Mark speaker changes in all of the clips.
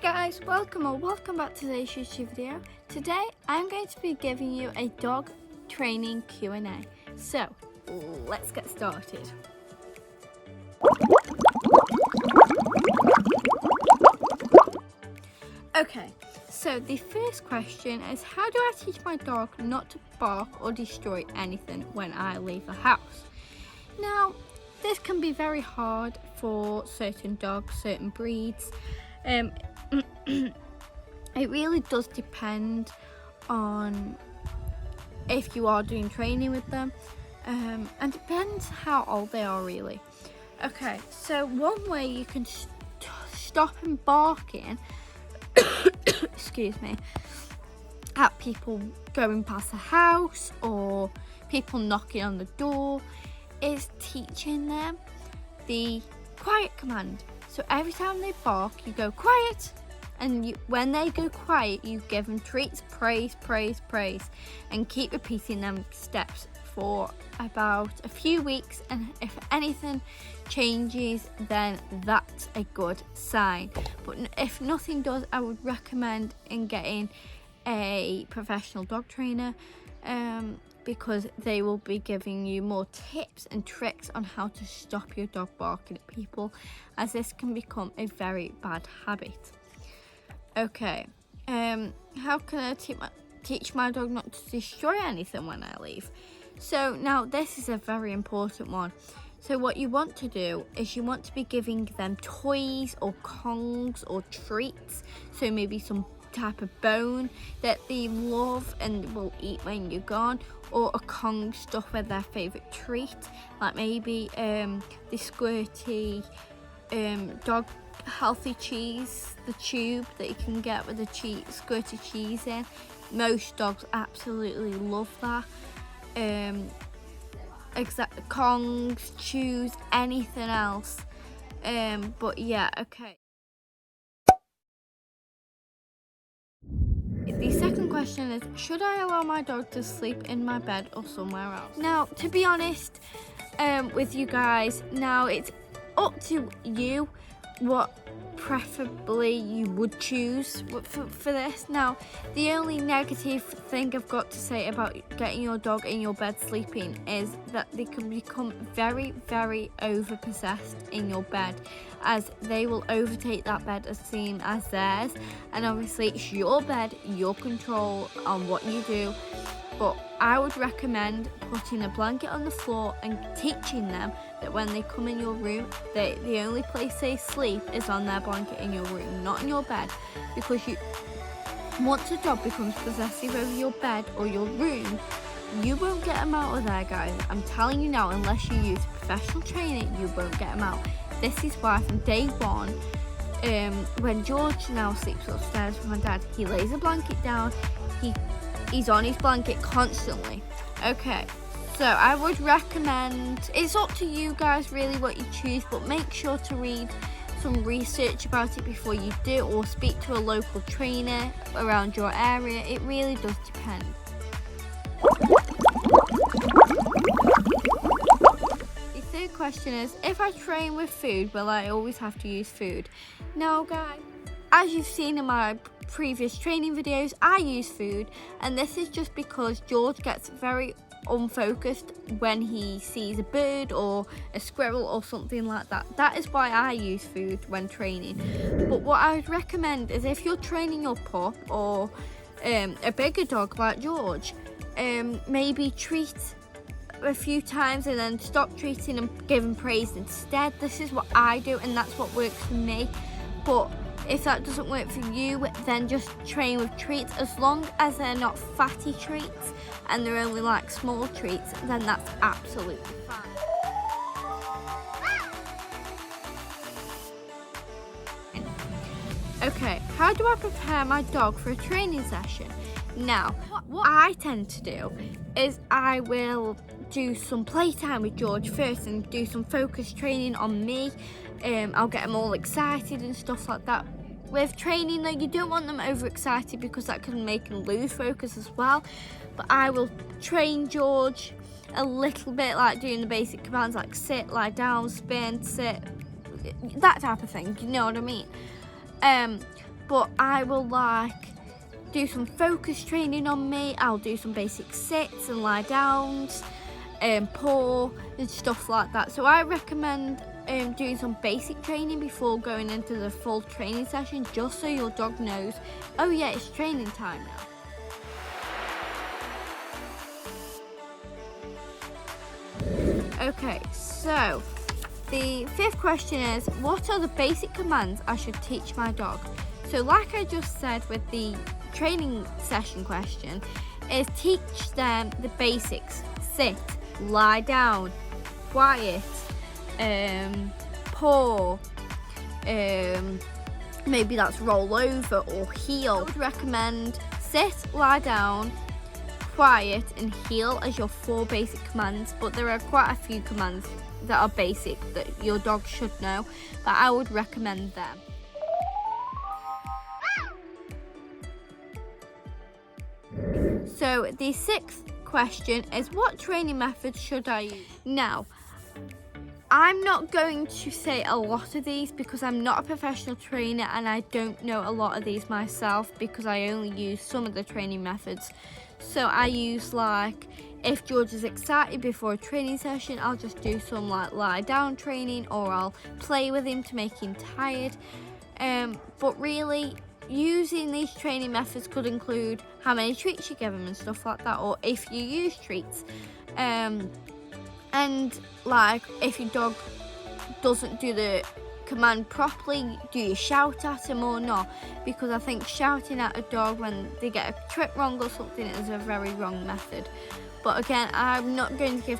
Speaker 1: guys, welcome back to today's YouTube video. Today I'm going to be giving you a dog training Q&A. So let's get started. Okay, so the first question is, how do I teach my dog not to bark or destroy anything when I leave the house? Now, this can be very hard for certain dogs, certain breeds. It really does depend on if you are doing training with them, and depends how old they are really. Okay, so one way you can stop them barking excuse me, at people going past the house or people knocking on the door is teaching them the quiet command. So every time they bark, you go quiet, and when they go quiet, you give them treats, praise, praise, praise, and keep repeating them steps for about a few weeks, and if anything changes, then that's a good sign. But if nothing does, I would recommend in getting a professional dog trainer, because they will be giving you more tips and tricks on how to stop your dog barking at people, as this can become a very bad habit. Okay, how can I teach my dog not to destroy anything when I leave? So now this is a very important one. So what you want to do is you want to be giving them toys or Kongs or treats, so maybe some type of bone that they love and will eat when you're gone, or a Kong stuff with their favourite treat, like maybe the squirty dog healthy cheese, the tube that you can get with the squirty cheese in. Most dogs absolutely love that. Kongs, chews, anything else. But yeah, okay. The second question is, should I allow my dog to sleep in my bed or somewhere else? Now, to be honest with you guys, now it's up to you what preferably you would choose for this. Now, the only negative thing I've got to say about getting your dog in your bed sleeping is that they can become very, very over-possessed in your bed, as they will overtake that bed as seen as theirs, and obviously it's your bed, your control on what you do. But I would recommend putting a blanket on the floor and teaching them that when they come in your room, the only place they sleep is on their blanket in your room, not in your bed. Because once a dog becomes possessive over your bed or your room, you won't get them out of there, guys. I'm telling you now, unless you use professional training, you won't get them out. This is why from day one, when George now sleeps upstairs with my dad, he lays a blanket down, he's on his blanket constantly. Okay, so I would recommend, it's up to you guys really what you choose, but make sure to read some research about it before you do, or speak to a local trainer around your area. It really does depend. The third question is, if I train with food, will I always have to use food? Now guys, as you've seen in my previous training videos, I use food, and this is just because George gets very unfocused when he sees a bird or a squirrel or something like that. That is why I use food when training. But what I would recommend is, if you're training your pup or a bigger dog like George, maybe treat a few times and then stop treating and give him praise instead. This is what I do, and that's what works for me. But if that doesn't work for you, then just train with treats. As long as they're not fatty treats and they're only like small treats, then that's absolutely fine. Okay, how do I prepare my dog for a training session? Now, what I tend to do is I will do some playtime with George first and do some focus training on me. I'll get them all excited and stuff like that. With training though, you don't want them overexcited because that can make them lose focus as well. But I will train George a little bit, like doing the basic commands like sit, lie down, spin, sit, that type of thing, you know what I mean? but I will like do some focus training on me. I'll do some basic sits and lie downs and paw and stuff like that. So I recommend doing some basic training before going into the full training session, just so your dog knows, oh yeah, it's training time now. Okay, so the 5th question is, what are the basic commands I should teach my dog? So like I just said with the training session question, is teach them the basics: sit, lie down, quiet, paw, maybe that's roll over or heel. I would recommend sit, lie down, quiet and heel as your 4 basic commands, but there are quite a few commands that are basic that your dog should know, but I would recommend them. So the 6th question is, what training methods should I use? Now, I'm not going to say a lot of these because I'm not a professional trainer and I don't know a lot of these myself, because I only use some of the training methods. So I use, like, if George is excited before a training session, I'll just do some like lie down training, or I'll play with him to make him tired. But really, using these training methods could include how many treats you give him and stuff like that, or if you use treats. And like, if your dog doesn't do the command properly, do you shout at him or not? Because I think shouting at a dog when they get a trick wrong or something is a very wrong method. But again, I'm not going to give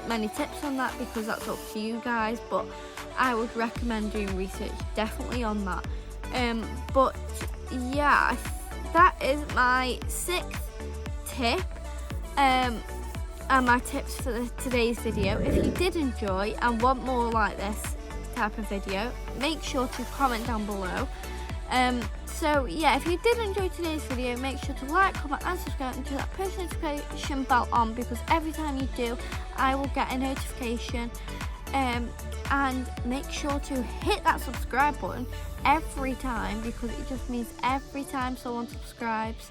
Speaker 1: many tips on that because that's up to you guys, but I would recommend doing research definitely on that. But yeah, that is my 6th tip. And my tips for today's video. If you did enjoy and want more like this type of video, make sure to comment down below. So yeah, if you did enjoy today's video, make sure to like, comment and subscribe and turn that post notification bell on, because every time you do, I will get a notification. And make sure to hit that subscribe button every time, because it just means every time someone subscribes,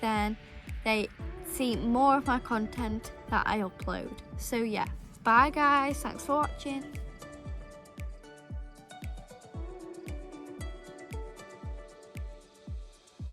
Speaker 1: then they see more of my content that I upload. So yeah, bye guys, thanks for watching.